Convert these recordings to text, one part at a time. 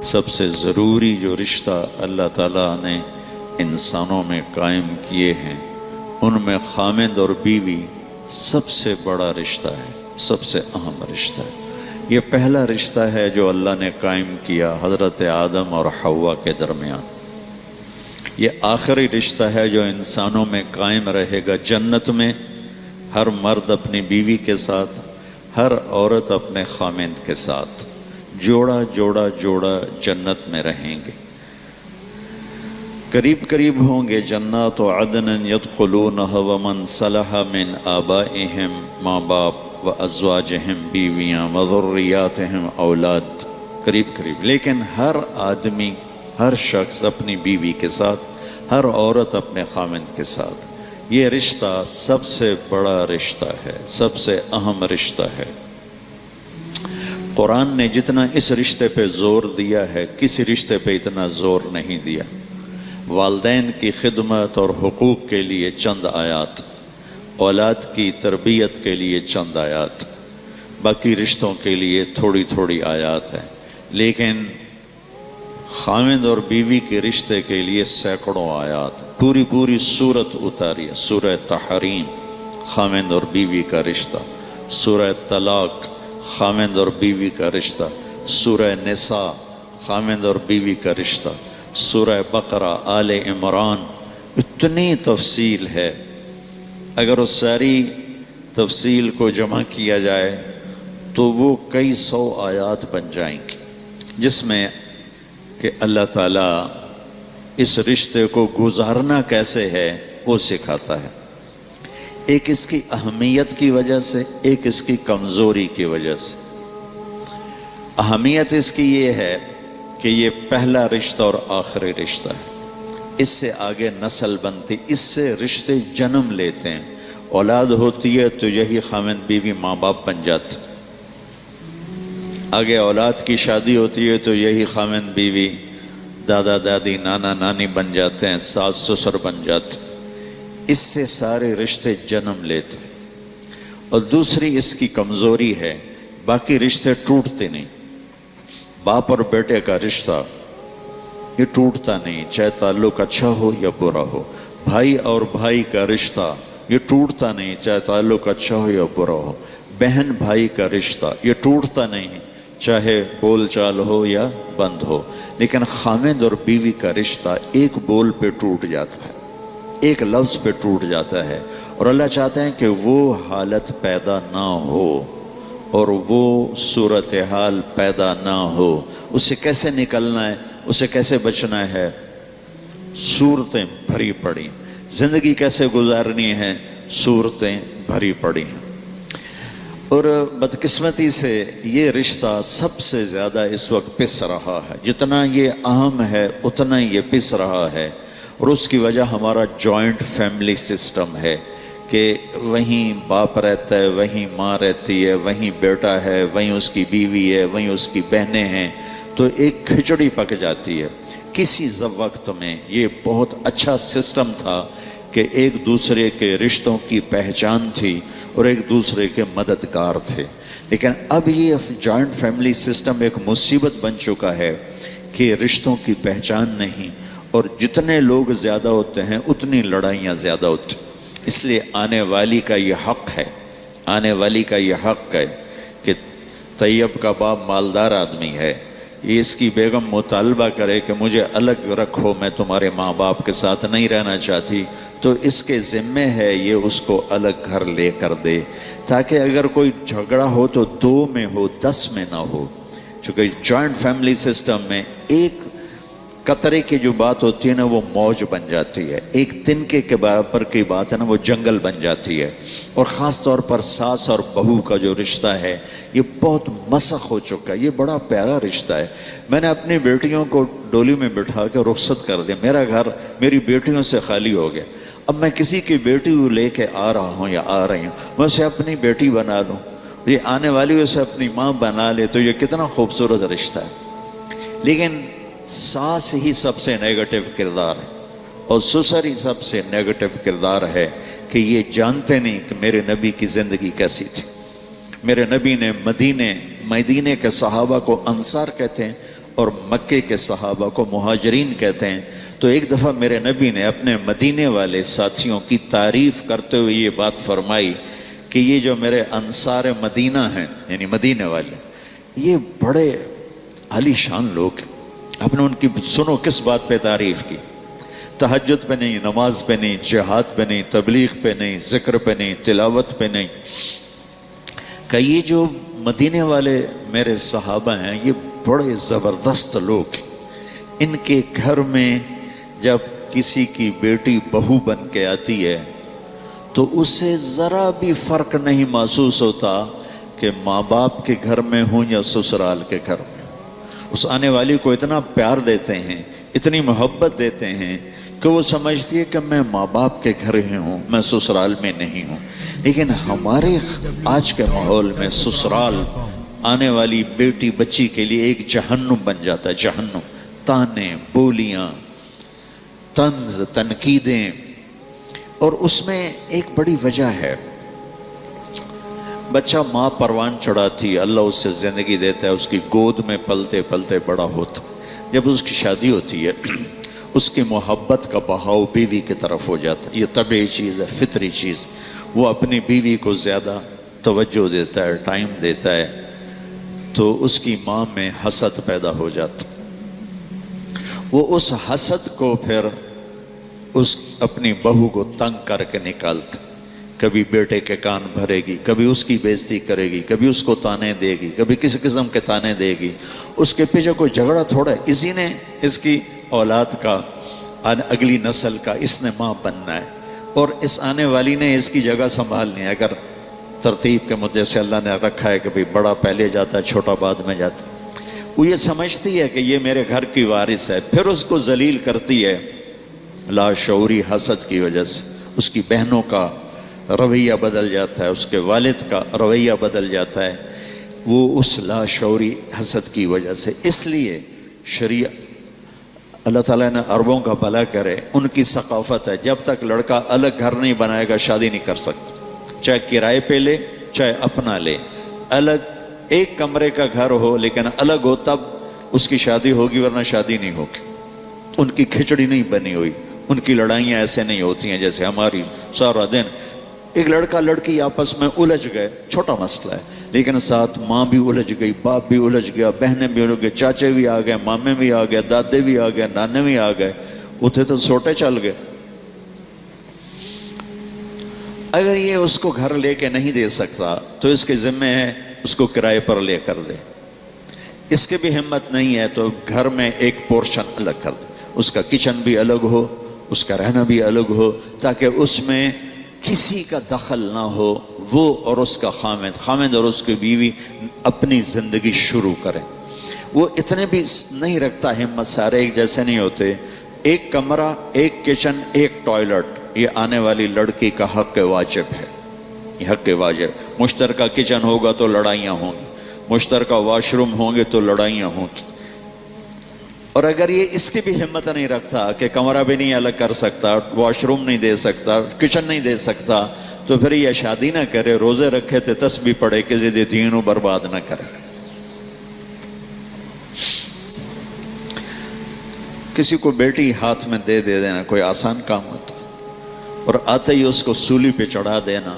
سب سے ضروری جو رشتہ اللہ تعالیٰ نے انسانوں میں قائم کیے ہیں ان میں خامند اور بیوی سب سے بڑا رشتہ ہے، سب سے اہم رشتہ ہے۔ یہ پہلا رشتہ ہے جو اللہ نے قائم کیا حضرت آدم اور حوا کے درمیان۔ یہ آخری رشتہ ہے جو انسانوں میں قائم رہے گا جنت میں، ہر مرد اپنی بیوی کے ساتھ، ہر عورت اپنے خامند کے ساتھ، جوڑا جوڑا جوڑا جنت میں رہیں گے، قریب قریب ہوں گے۔ جنات عدن یدخلونہ ومن صلح من آبائہم، ماں باپ و ازواجہم، بیویاں و ذریاتہم، اولاد، قریب قریب۔ لیکن ہر آدمی، ہر شخص اپنی بیوی کے ساتھ، ہر عورت اپنے خامند کے ساتھ۔ یہ رشتہ سب سے بڑا رشتہ ہے، سب سے اہم رشتہ ہے۔ قرآن نے جتنا اس رشتے پہ زور دیا ہے کسی رشتے پہ اتنا زور نہیں دیا۔ والدین کی خدمت اور حقوق کے لیے چند آیات، اولاد کی تربیت کے لیے چند آیات، باقی رشتوں کے لیے تھوڑی تھوڑی آیات ہیں، لیکن خامند اور بیوی کے رشتے کے لیے سینکڑوں آیات، پوری سورت اتاری ہے۔ سورہ تحریم خامند اور بیوی کا رشتہ، سورہ طلاق خامند اور بیوی کا رشتہ، سورہ نساء خامند اور بیوی کا رشتہ، سورہ بقرہ، آل عمران، اتنی تفصیل ہے۔ اگر اس ساری تفصیل کو جمع کیا جائے تو وہ کئی سو آیات بن جائیں گی، جس میں کہ اللہ تعالیٰ اس رشتے کو گزارنا کیسے ہے وہ سکھاتا ہے۔ ایک اس کی اہمیت کی وجہ سے، ایک اس کی کمزوری کی وجہ سے۔ اہمیت اس کی یہ ہے کہ یہ پہلا رشتہ اور آخری رشتہ ہے، اس سے آگے نسل بنتی، اس سے رشتے جنم لیتے ہیں۔ اولاد ہوتی ہے تو یہی خامند بیوی ماں باپ بن جاتے، آگے اولاد کی شادی ہوتی ہے تو یہی خامند بیوی دادا دادی نانا نانی بن جاتے ہیں، ساس سسر بن جاتے ہیں۔ اس سے سارے رشتے جنم لیتے ہیں۔ اور دوسری اس کی کمزوری ہے، باقی رشتے ٹوٹتے نہیں۔ باپ اور بیٹے کا رشتہ یہ ٹوٹتا نہیں، چاہے تعلق اچھا ہو یا برا ہو۔ بھائی اور بھائی کا رشتہ یہ ٹوٹتا نہیں، چاہے تعلق اچھا ہو یا برا ہو۔ بہن بھائی کا رشتہ یہ ٹوٹتا نہیں، چاہے بول چال ہو یا بند ہو۔ لیکن خامند اور بیوی کا رشتہ ایک بول پہ ٹوٹ جاتا ہے، ایک لفظ پہ ٹوٹ جاتا ہے، اور اللہ چاہتے ہیں کہ وہ حالت پیدا نہ ہو اور وہ صورتحال پیدا نہ ہو۔ اس سے کیسے نکلنا ہے، اس سے کیسے بچنا ہے؟ صورتیں بھری پڑی، زندگی کیسے گزارنی ہے، صورتیں بھری پڑی ہیں۔ اور بدقسمتی سے یہ رشتہ سب سے زیادہ اس وقت پس رہا ہے۔ جتنا یہ اہم ہے اتنا یہ پس رہا ہے، اور اس کی وجہ ہمارا جوائنٹ فیملی سسٹم ہے کہ وہیں باپ رہتا ہے، وہیں ماں رہتی ہے، وہیں بیٹا ہے، وہیں اس کی بیوی ہے، وہیں اس کی بہنیں ہیں، تو ایک کھچڑی پک جاتی ہے۔ کسی وقت میں یہ بہت اچھا سسٹم تھا کہ ایک دوسرے کے رشتوں کی پہچان تھی اور ایک دوسرے کے مددگار تھے، لیکن اب یہ جوائنٹ فیملی سسٹم ایک مصیبت بن چکا ہے کہ رشتوں کی پہچان نہیں، اور جتنے لوگ زیادہ ہوتے ہیں اتنی لڑائیاں زیادہ ہوتی ہیں۔ اس لیے آنے والی کا یہ حق ہے، آنے والی کا یہ حق ہے کہ طیب کا باپ مالدار آدمی ہے، یہ اس کی بیگم مطالبہ کرے کہ مجھے الگ رکھو، میں تمہارے ماں باپ کے ساتھ نہیں رہنا چاہتی، تو اس کے ذمے ہے یہ اس کو الگ گھر لے کر دے، تاکہ اگر کوئی جھگڑا ہو تو 2 میں ہو، 10 میں نہ ہو۔ چونکہ جوائنٹ فیملی سسٹم میں ایک قطرے کی جو بات ہوتی ہے نا وہ موج بن جاتی ہے، ایک تنکے کے برابر کی بات ہے نا وہ جنگل بن جاتی ہے۔ اور خاص طور پر ساس اور بہو کا جو رشتہ ہے یہ بہت مسخ ہو چکا ہے، یہ بڑا پیارا رشتہ ہے۔ میں نے اپنی بیٹیوں کو ڈولی میں بٹھا کے رخصت کر دیا، میرا گھر میری بیٹیوں سے خالی ہو گیا۔ اب میں کسی کی بیٹی کو لے کے آ رہا ہوں یا آ رہی ہوں، میں اسے اپنی بیٹی بنا لوں، یہ آنے والی اسے اپنی ماں بنا لے، تو یہ کتنا خوبصورت رشتہ ہے۔ لیکن ساس ہی سب سے نیگیٹو کردار ہے، اور سسر ہی سب سے نیگیٹو کردار ہے کہ یہ جانتے نہیں کہ میرے نبی کی زندگی کیسی تھی۔ میرے نبی نے مدینے کے صحابہ کو انصار کہتے ہیں، اور مکے کے صحابہ کو مہاجرین کہتے ہیں، تو ایک دفعہ میرے نبی نے اپنے مدینے والے ساتھیوں کی تعریف کرتے ہوئے یہ بات فرمائی کہ یہ جو میرے انصار مدینہ ہیں، یعنی مدینے والے، یہ بڑے عالی شان لوگ ہیں۔ آپ نے ان کی سنو کس بات پہ تعریف کی، تہجد پہ نہیں، نماز پہ نہیں، جہاد پہ نہیں، تبلیغ پہ نہیں، ذکر پہ نہیں، تلاوت پہ نہیں، کہ یہ جو مدینے والے میرے صحابہ ہیں یہ بڑے زبردست لوگ ہیں۔ ان کے گھر میں جب کسی کی بیٹی بہو بن کے آتی ہے تو اسے ذرا بھی فرق نہیں محسوس ہوتا کہ ماں باپ کے گھر میں ہوں یا سسرال کے گھر میں۔ اس آنے والی کو اتنا پیار دیتے ہیں، اتنی محبت دیتے ہیں کہ وہ سمجھتی ہے کہ میں ماں باپ کے گھر ہی ہوں، میں سسرال میں نہیں ہوں۔ لیکن ہمارے آج کے ماحول میں سسرال آنے والی بیٹی بچی کے لیے ایک جہنم بن جاتا ہے، جہنم، تانے، بولیاں، طنز، تنقیدیں۔ اور اس میں ایک بڑی وجہ ہے، بچہ ماں پروان چڑھاتی، اللہ اس سے زندگی دیتا ہے، اس کی گود میں پلتے پلتے بڑا ہوتا، جب اس کی شادی ہوتی ہے اس کی محبت کا بہاؤ بیوی کی طرف ہو جاتا ہے۔ یہ طبیعی چیز ہے، فطری چیز۔ وہ اپنی بیوی کو زیادہ توجہ دیتا ہے، ٹائم دیتا ہے، تو اس کی ماں میں حسد پیدا ہو جاتا۔ وہ اس حسد کو پھر اس اپنی بہو کو تنگ کر کے نکالتا، کبھی بیٹے کے کان بھرے گی، کبھی اس کی بے عزتی کرے گی، کبھی اس کو تانے دے گی، کبھی کسی قسم کے تانے دے گی۔ اس کے پیچھے کوئی جھگڑا تھوڑا ہے، اسی نے اس کی اولاد کا، اگلی نسل کا اس نے ماں بننا ہے، اور اس آنے والی نے اس کی جگہ سنبھالنی ہے۔ اگر ترتیب کے مدے سے اللہ نے رکھا ہے کہ بھئی بڑا پہلے جاتا ہے، چھوٹا بعد میں جاتا ہے، وہ یہ سمجھتی ہے کہ یہ میرے گھر کی وارث ہے، پھر اس کو ذلیل کرتی ہے لاشعوری حسد کی وجہ سے۔ اس کی بہنوں کا رویہ بدل جاتا ہے، اس کے والد کا رویہ بدل جاتا ہے، وہ اس لاشعوری حسد کی وجہ سے۔ اس لیے شریعت، اللہ تعالیٰ نے عربوں کا بھلا کرے، ان کی ثقافت ہے جب تک لڑکا الگ گھر نہیں بنائے گا شادی نہیں کر سکتا، چاہے کرائے پہ لے چاہے اپنا لے، الگ ایک کمرے کا گھر ہو لیکن الگ ہو تب اس کی شادی ہوگی، ورنہ شادی نہیں ہوگی۔ ان کی کھچڑی نہیں بنی ہوئی، ان کی لڑائیاں ایسے نہیں ہوتی ہیں جیسے ہماری، سارا دن ایک لڑکا لڑکی آپس میں الجھ گئے، چھوٹا مسئلہ ہے، لیکن ساتھ ماں بھی الجھ گئی، باپ بھی الجھ گیا، بہنیں بھی الجھ گئے، چاچے بھی آ گئے، مامے بھی آ گئے، دادے بھی آ گئے، نانے بھی آ گئے، اتنے تو سوٹے چل گئے۔ اگر یہ اس کو گھر لے کے نہیں دے سکتا تو اس کے ذمہ ہے اس کو کرائے پر لے کر دے۔ اس کے بھی ہمت نہیں ہے تو گھر میں ایک پورشن الگ کر دے، اس کا کچن بھی الگ ہو، اس کا رہنا بھی الگ ہو، تاکہ اس میں کسی کا دخل نہ ہو، وہ اور اس کا خامد اور اس کی بیوی اپنی زندگی شروع کریں۔ وہ اتنے بھی نہیں رکھتا ہمت، سارے ایک جیسے نہیں ہوتے۔ ایک کمرہ، ایک کچن، ایک ٹوائلٹ، یہ آنے والی لڑکی کا حق واجب ہے، یہ حق واجب۔ مشترکہ کچن ہوگا تو لڑائیاں ہوں گی، مشترکہ واش روم ہوں گے تو لڑائیاں ہوں گی۔ اور اگر یہ اس کی بھی ہمت نہیں رکھتا کہ کمرہ بھی نہیں الگ کر سکتا، واش روم نہیں دے سکتا، کچن نہیں دے سکتا، تو پھر یہ شادی نہ کرے، روزے رکھے تھے تسبیح پڑھے، کسی دے دینوں برباد نہ کرے۔ کسی کو بیٹی ہاتھ میں دے دینا کوئی آسان کام ہوتا، اور آتے ہی اس کو سولی پہ چڑھا دینا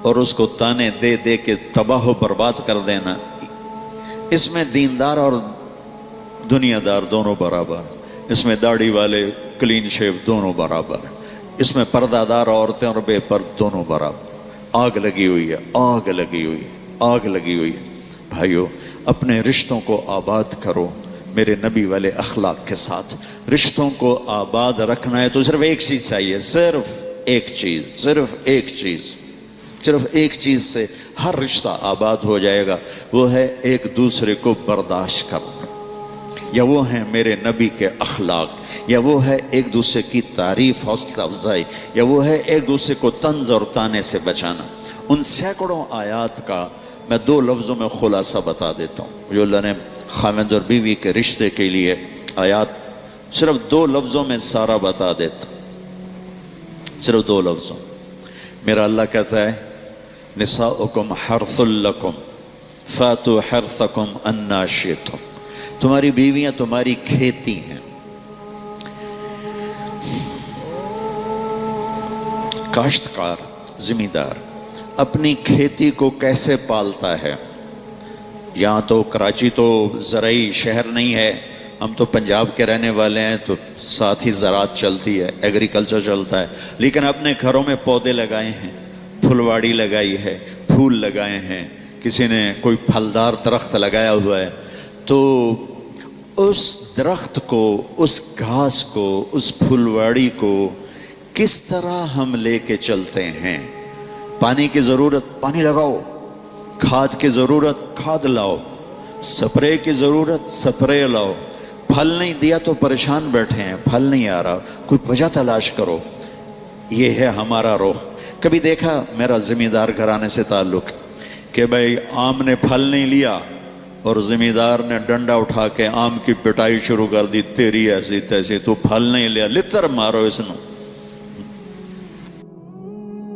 اور اس کو تانے دے دے کے تباہ و برباد کر دینا، اس میں دیندار اور دنیا دار دونوں برابر، اس میں داڑھی والے کلین شیو دونوں برابر، اس میں پردہ دار عورتیں اور بے پرد دونوں برابر۔ آگ لگی ہوئی ہے، آگ لگی ہوئی ہے، آگ لگی ہوئی ہے۔ بھائیو، اپنے رشتوں کو آباد کرو میرے نبی والے اخلاق کے ساتھ۔ رشتوں کو آباد رکھنا ہے تو صرف ایک چیز چاہیے، صرف ایک چیز، صرف ایک چیز، صرف ایک چیز سے ہر رشتہ آباد ہو جائے گا، وہ ہے ایک دوسرے کو برداشت کرنا، یا وہ ہیں میرے نبی کے اخلاق، یا وہ ہے ایک دوسرے کی تعریف، حوصلہ افزائی، یا وہ ہے ایک دوسرے کو طنز اور تانے سے بچانا۔ ان سینکڑوں آیات کا میں 2 لفظوں میں خلاصہ بتا دیتا ہوں جو اللہ نے خاوند اور بیوی کے رشتے کے لیے آیات، صرف 2 لفظوں میں سارا بتا دیتا، صرف 2 لفظوں۔ میرا اللہ کہتا ہے نساؤکم حرث لکم فاتوا حرثکم انا شئتم، تمہاری بیویاں تمہاری کھیتی ہیں. کاشتکار زمیندار اپنی کھیتی کو کیسے پالتا ہے؟ یہاں تو کراچی تو زرعی شہر نہیں ہے، ہم تو پنجاب کے رہنے والے ہیں، تو ساتھ ہی زراعت چلتی ہے، ایگریکلچر چلتا ہے، لیکن اپنے گھروں میں پودے لگائے ہیں، پھلواڑی لگائی ہے، پھول لگائے ہیں، کسی نے کوئی پھلدار درخت لگایا ہوا ہے. تو اس درخت کو، اس گھاس کو، اس پھلواڑی کو کس طرح ہم لے کے چلتے ہیں؟ پانی کی ضرورت پانی لگاؤ، کھاد کی ضرورت کھاد لاؤ، سپرے کی ضرورت سپرے لاؤ. پھل نہیں دیا تو پریشان بیٹھے ہیں، پھل نہیں آ رہا، کوئی وجہ تلاش کرو. یہ ہے ہمارا رخ. کبھی دیکھا، میرا زمیندار گھرانے سے تعلق کہ بھائی آم نے پھل نہیں لیا اور زمیندار نے ڈنڈا اٹھا کے آم کی پٹائی شروع کر دی، تیری ایسی تیسی، تو پھل نہیں لیا، لتر مارو اس نو.